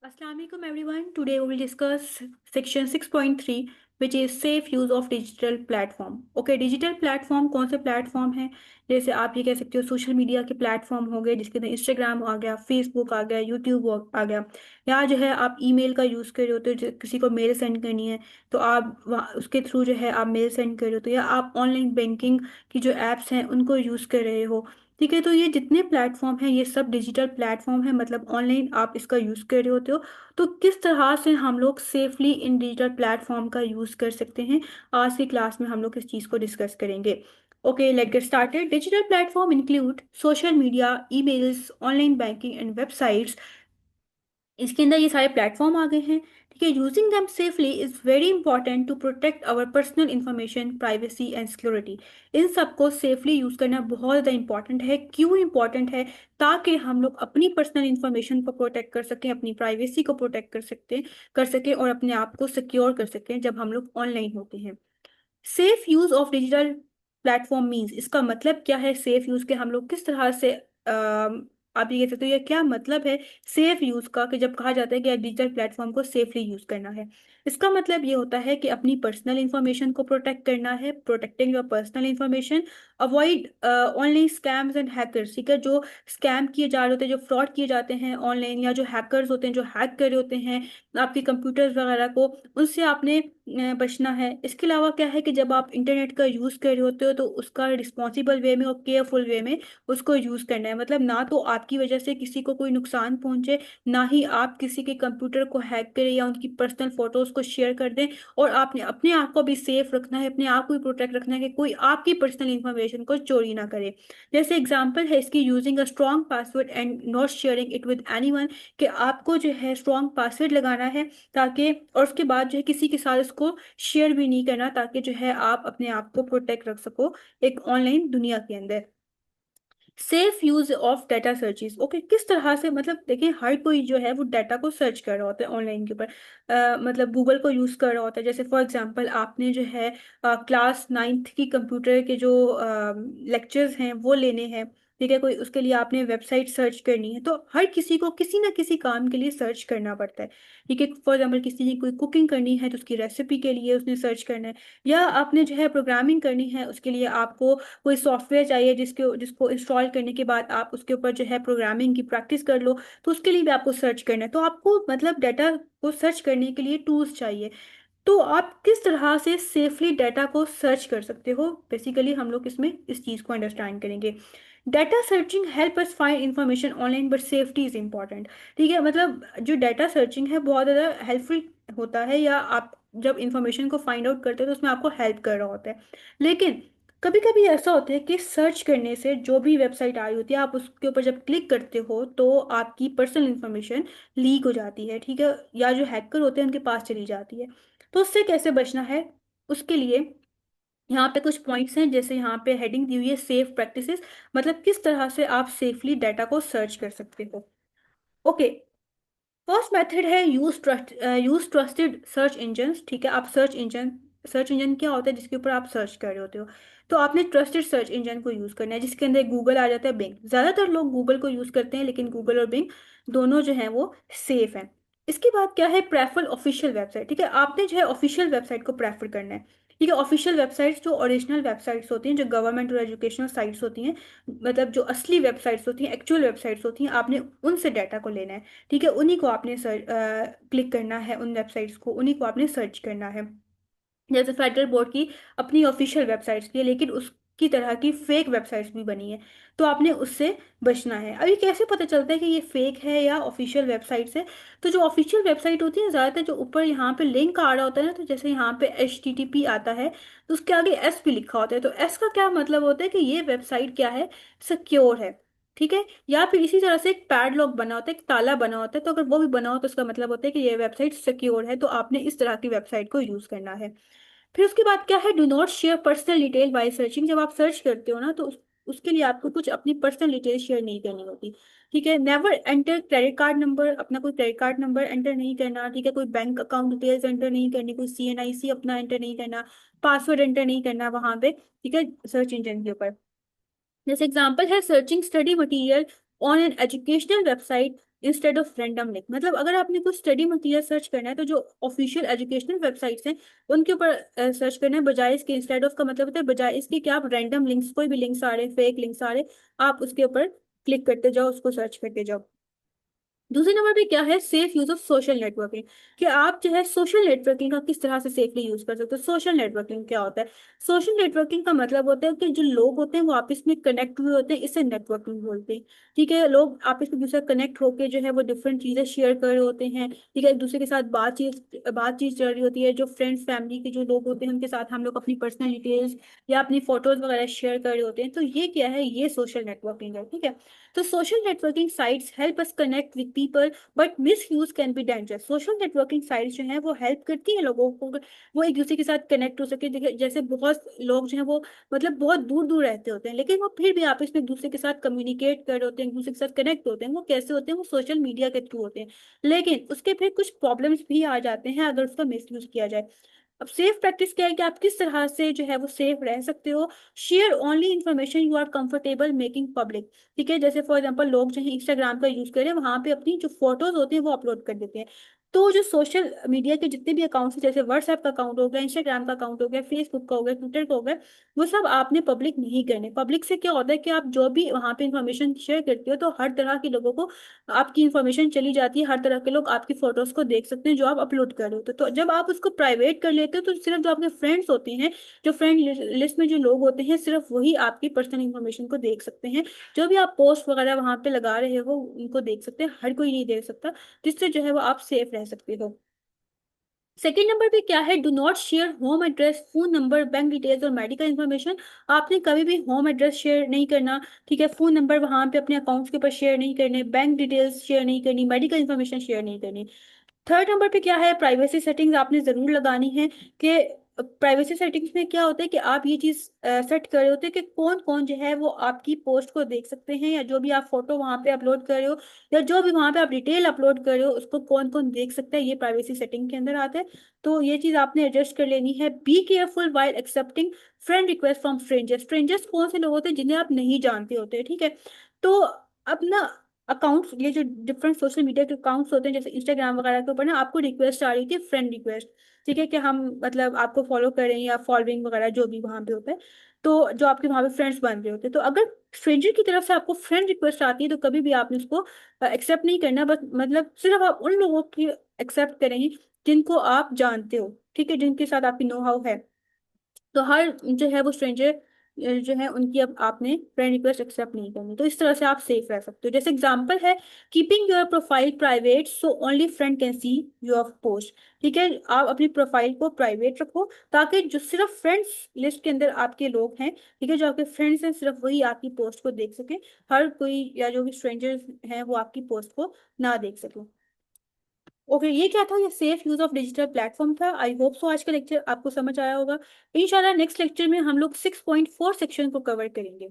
Assalamualaikum everyone. Today we will discuss section 6.3 which is safe use of digital platform. Okay, digital platform कौन से platform हैं? जैसे आप ये कह सकते हो सोशल मीडिया के प्लेटफॉर्म हो गए जिसके अंदर इंस्टाग्राम आ गया, फेसबुक आ गया, यूट्यूब आ गया। या जो है आप ईमेल का यूज़ कर रहे हो तो किसी को मेल सेंड करनी है तो आप वहाँ उसके थ्रू जो है आप मेल सेंड कर रहे हो, तो या आप ऑनलाइन बैंकिंग की जो एप्स हैं उनको यूज़ कर रहे हो। ठीक है, तो ये जितने प्लेटफॉर्म हैं ये सब डिजिटल प्लेटफॉर्म है, मतलब ऑनलाइन आप इसका यूज़ कर रहे होते हो। तो किस तरह से हम लोग सेफली इन डिजिटल प्लेटफॉर्म का यूज़ कर सकते हैं, आज की क्लास में हम लोग इस चीज़ को डिस्कस करेंगे। Okay, let get started. Digital platform include social media, emails, online banking and websites. इसके अंदर ये सारे प्लेटफॉर्म आ गए हैं। ठीक है, using them safely is very important to protect our personal information, privacy and security. इन सबको सेफली यूज करना बहुत ज़्यादा इंपॉर्टेंट है। क्यों इंपॉर्टेंट है? ताकि हम लोग अपनी पर्सनल इंफॉर्मेशन को प्रोटेक्ट कर सकें, अपनी प्राइवेसी को प्रोटेक्ट कर सकें और अपने आप को सिक्योर कर सकें जब हम लोग ऑनलाइन होते हैं। Safe use of digital platform means, इसका मतलब क्या है? सेफ यूज के हम लोग किस तरह से आप ये कह सकते हो ये क्या मतलब है सेफ यूज का, कि जब कहा जाता है कि डिजिटल प्लेटफॉर्म को सेफली यूज करना है। इसका मतलब ये होता है कि अपनी पर्सनल इंफॉर्मेशन को प्रोटेक्ट करना है, protecting your personal information. Avoid online scams and hackers. ठीक है, जो स्कैम किए जा रहे होते हैं, जो फ्रॉड किए जाते हैं ऑनलाइन, या जो हैकर्स होते हैं जो हैक कर रहे होते हैं आपके कंप्यूटर्स वगैरह को, उनसे आपने बचना है। इसके अलावा क्या है कि जब आप इंटरनेट का यूज़ कर रहे होते हो तो उसका रिस्पॉन्सिबल वे में और केयरफुल वे में उसको यूज़ करना है। मतलब ना तो आपकी वजह से किसी को कोई नुकसान पहुंचे, ना ही आप किसी के कंप्यूटर को हैक करें या उनकी पर्सनल फोटोज को शेयर कर दें। और आपने अपने आप को भी सेफ रखना है, अपने आप को भी प्रोटेक्ट रखना है कि कोई आपकी पर्सनल इंफॉर्मेशन को चोरी ना करे। जैसे एग्जाम्पल है इसकी, using a strong password and not sharing it with anyone. कि आपको जो है स्ट्रॉन्ग पासवर्ड लगाना है ताकि, और उसके बाद जो है किसी के साथ इसको शेयर भी नहीं करना, ताकि जो है आप अपने आप को प्रोटेक्ट रख सको एक ऑनलाइन दुनिया के अंदर। Safe use of data searches. Okay, किस तरह से, मतलब देखिए हर कोई जो है वो डाटा को सर्च कर रहा होता है ऑनलाइन के ऊपर। मतलब गूगल को यूज कर रहा होता है। जैसे फॉर एग्जांपल आपने जो है क्लास नाइन्थ की कंप्यूटर के जो लेक्चर्स हैं वो लेने हैं। ठीक है, कोई उसके लिए आपने वेबसाइट सर्च करनी है, तो हर किसी को किसी ना किसी काम के लिए सर्च करना पड़ता है। ठीक है, फॉर एग्जाम्पल किसी ने कोई कुकिंग करनी है तो उसकी रेसिपी के लिए उसने सर्च करना है। या आपने जो है प्रोग्रामिंग करनी है उसके लिए आपको कोई सॉफ्टवेयर चाहिए जिसके जिसको इंस्टॉल करने के बाद आप उसके ऊपर जो है प्रोग्रामिंग की प्रैक्टिस कर लो, तो उसके लिए भी आपको सर्च करना है। तो आपको मतलब डाटा को सर्च करने के लिए टूल्स चाहिए। तो आप किस तरह से सेफली डाटा को सर्च कर सकते हो, बेसिकली हम लोग इसमें इस चीज़ को अंडरस्टैंड करेंगे। Data searching help us find information online but safety is important. ठीक है, मतलब जो डाटा सर्चिंग है बहुत ज़्यादा हेल्पफुल होता है, या आप जब इंफॉर्मेशन को फाइंड आउट करते हो तो उसमें आपको हेल्प कर रहा होता है। लेकिन कभी कभी ऐसा होता है कि सर्च करने से जो भी वेबसाइट आई होती है आप उसके ऊपर जब क्लिक करते हो तो आपकी पर्सनल इंफॉर्मेशन लीक हो जाती है। ठीक है, या जो हैकर होते हैं उनके पास चली जाती है। तो उससे कैसे बचना है, उसके लिए यहाँ पे कुछ पॉइंट्स हैं। जैसे यहाँ पे हेडिंग दी हुई है सेफ प्रैक्टिसेस, मतलब किस तरह से आप सेफली डाटा को सर्च कर सकते हो। ओके, फर्स्ट मेथड है यूज ट्रस्टेड सर्च इंजन। ठीक है, आप सर्च इंजन क्या होता है जिसके ऊपर आप सर्च कर रहे होते हो, तो आपने ट्रस्टेड सर्च इंजन को यूज करना है जिसके अंदर गूगल आ जाता है, बिंग। ज्यादातर लोग गूगल को यूज करते हैं लेकिन गूगल और बिंग दोनों जो है वो सेफ हैं। इसके बाद क्या है, प्रेफर ऑफिशियल वेबसाइट। ठीक है, आपने जो है ऑफिशियल वेबसाइट को प्रेफर करना है। ठीक है, ऑफिशियल वेबसाइट्स जो ओरिजिनल वेबसाइट्स होती हैं, जो गवर्नमेंट और एजुकेशनल साइट्स होती हैं, मतलब जो असली वेबसाइट्स होती हैं, एक्चुअल वेबसाइट्स होती हैं, आपने उनसे डाटा को लेना है। ठीक है, उन्हीं को आपने क्लिक करना है, उन वेबसाइट्स को उन्हीं को आपने सर्च करना है। जैसे फेडरल बोर्ड की अपनी ऑफिशियल वेबसाइट्स की है, लेकिन उसकी तरह की फेक वेबसाइट्स भी बनी है, तो आपने उससे बचना है। अब ये कैसे पता चलता है कि ये फेक है या ऑफिशियल वेबसाइट्स है? तो जो ऑफिशियल वेबसाइट होती है ज़्यादातर जो ऊपर यहाँ पे लिंक आ रहा होता है ना, तो जैसे यहाँ पे HTTP आता है तो उसके आगे S भी लिखा होता है, तो S का क्या मतलब होता है कि ये वेबसाइट क्या है, सिक्योर है। ठीक है, या फिर इसी तरह से एक पैडलॉक बना होता है, एक ताला बना होता है, तो अगर वो भी बना हो तो उसका मतलब होता है कि ये वेबसाइट सिक्योर है, तो आपने इस तरह की वेबसाइट को यूज करना है। फिर उसके बाद क्या है, do not share personal detail while searching. जब आप सर्च करते हो ना तो उसके लिए आपको कुछ अपनी पर्सनल डिटेल शेयर नहीं करनी होती। ठीक है, never enter credit card number, अपना कोई क्रेडिट कार्ड नंबर एंटर नहीं करना। ठीक है, कोई बैंक अकाउंट डिटेल्स एंटर नहीं करनी, कोई CNIC अपना एंटर नहीं करना, पासवर्ड एंटर नहीं करना वहां पे। ठीक है, सर्च इंजन के ऊपर। जैसे एग्जांपल है searching study material on an educational website instead of random link. मतलब अगर आपने कोई स्टडी मटेरियल सर्च करना है तो जो ऑफिशियल एजुकेशनल वेबसाइट्स हैं उनके ऊपर सर्च करना है, बजाय इसके, इंस्टेड ऑफ का मतलब होता है बजाय इसके कि आप रैंडम लिंक्स, कोई भी लिंक्स आ रहे, फेक लिंक्स आ रहे, आप उसके ऊपर क्लिक करते जाओ, उसको सर्च करते जाओ। दूसरे नंबर पे क्या है, safe use of social networking, कि आप जो है सोशल नेटवर्किंग का किस तरह से सेफली यूज कर सकते हो। सोशल नेटवर्किंग क्या होता है? सोशल नेटवर्किंग का मतलब होता है कि जो लोग होते हैं वो आपस में कनेक्ट हुए होते हैं, इसे नेटवर्किंग बोलते हैं। ठीक है, लोग आपस में दूसरे कनेक्ट होकर जो है वो डिफरेंट चीजें शेयर कर रहे होते हैं। ठीक है, एक दूसरे के साथ बातचीत चल रही होती है। जो फ्रेंड्स फैमिली के जो लोग होते हैं उनके साथ हम लोग अपनी पर्सनल डिटेल्स या अपनी फोटोज वगैरह शेयर कर रहे होते हैं, तो ये क्या है, ये सोशल नेटवर्किंग है। ठीक है, तो social networking sites help us connect with people but miss use can be dangerous. Social networking sites जो हैं वो हेल्प करती हैं लोगों को, वो एक दूसरे के साथ कनेक्ट हो सके। देखिए जैसे बहुत लोग जो हैं वो मतलब बहुत दूर दूर रहते होते हैं, लेकिन वो फिर भी आपस में एक दूसरे के साथ कम्युनिकेट कर रहे होते हैं, एक दूसरे के साथ कनेक्ट होते हैं। वो कैसे होते हैं? वो सोशल मीडिया के थ्रू होते हैं। लेकिन उसके फिर कुछ प्रॉब्लम्स भी आ जाते हैं अगर उसका मिस यूज किया जाए। अब सेफ प्रैक्टिस क्या है कि आप किस तरह से जो है वो सेफ रह सकते हो। Share only information you are comfortable making public. ठीक है, जैसे फॉर एग्जांपल लोग जो है इंस्टाग्राम का यूज करें, वहां पे अपनी जो फोटोज होते हैं वो अपलोड कर देते हैं। तो जो सोशल मीडिया के जितने भी अकाउंट्स हैं, जैसे व्हाट्सएप का अकाउंट हो गया, इंस्टाग्राम का अकाउंट हो गया, फेसबुक का हो गया, ट्विटर का हो गया, वो सब आपने पब्लिक नहीं करने। पब्लिक से क्या होता है कि आप जो भी वहां पे इंफॉर्मेशन शेयर करते हो तो हर तरह के लोगों को आपकी इंफॉर्मेशन चली जाती है, हर तरह के लोग आपकी फोटोज को देख सकते हैं जो आप अपलोड कर रहे हो। तो जब आप उसको प्राइवेट कर लेते हो तो सिर्फ जो आपके फ्रेंड्स होते हैं, जो फ्रेंड लिस्ट में जो लोग होते हैं, सिर्फ वही आपकी पर्सनल इंफॉर्मेशन को देख सकते हैं। जो भी आप पोस्ट वगैरह वहां पे लगा रहे हो उनको देख सकते हैं, हर कोई नहीं देख सकता, जिससे जो है वो आप सेफ रह सकते हो। सेकेंड नंबर पे क्या है, do not share home address, phone number, bank details और मेडिकल इन्फॉर्मेशन। आपने कभी भी होम एड्रेस शेयर नहीं करना। ठीक है, फोन नंबर वहां पे अपने अकाउंट्स के ऊपर शेयर नहीं करने, बैंक डिटेल्स शेयर नहीं करनी, मेडिकल इन्फॉर्मेशन शेयर नहीं करनी। थर्ड नंबर पे क्या है, प्राइवेसी सेटिंग्स आपने जरूर लगानी है। कि प्राइवेसी सेटिंग्स में क्या होता है कि आप ये चीज सेट कर रहे होते हैं कि कौन कौन जो है वो आपकी पोस्ट को देख सकते हैं, या जो भी आप फोटो वहां पे अपलोड कर रहे हो, या जो भी वहां पे आप डिटेल अपलोड कर रहे हो उसको कौन कौन देख सकता है, ये प्राइवेसी सेटिंग के अंदर आता है। तो ये चीज आपने एडजस्ट कर लेनी है। Be careful while accepting friend request from strangers. Strangers कौन से लोग होते हैं? जिन्हें आप नहीं जानते होते। ठीक है, तो अपना अकाउंट्स, ये जो डिफरेंट सोशल मीडिया के अकाउंट्स होते हैं जैसे इंस्टाग्राम वगैरह के ऊपर ना, आपको रिक्वेस्ट आ रही थी, फ्रेंड रिक्वेस्ट। ठीक है, कि हम मतलब आपको फॉलो करें या फॉलोइंग वगैरह जो भी वहां पे होता है, तो जो आपके वहां पे फ्रेंड्स बन रहे होते हैं, तो अगर स्ट्रेंजर की तरफ से आपको फ्रेंड रिक्वेस्ट आती है तो कभी भी आपने उसको एक्सेप्ट नहीं करना। बस मतलब सिर्फ आप उन लोगों की एक्सेप्ट करें जिनको आप जानते हो। ठीक है, जिनके साथ आपकी नो हाउ है। तो हर जो है वो स्ट्रेंजर जो है उनकी अब आपने फ्रेंड रिक्वेस्ट एक्सेप्ट नहीं करनी। तो इस तरह से आप सेफ रह सकते हो। जैसे एग्जांपल है, keeping your profile private so only friend can see your post. ठीक है, आप अपनी प्रोफाइल को प्राइवेट रखो ताकि जो सिर्फ फ्रेंड्स लिस्ट के अंदर आपके लोग हैं, ठीक है, जो आपके फ्रेंड्स हैं, सिर्फ वही आपकी पोस्ट को देख सके। हर कोई या जो भी स्ट्रेंजर्स हैं वो आपकी पोस्ट को ना देख सके। ओके, ये क्या था, ये safe use of digital platform था। आई होप सो आज का लेक्चर आपको समझ आया होगा। इंशाल्लाह नेक्स्ट लेक्चर में हम लोग 6.4 सेक्शन को कवर करेंगे।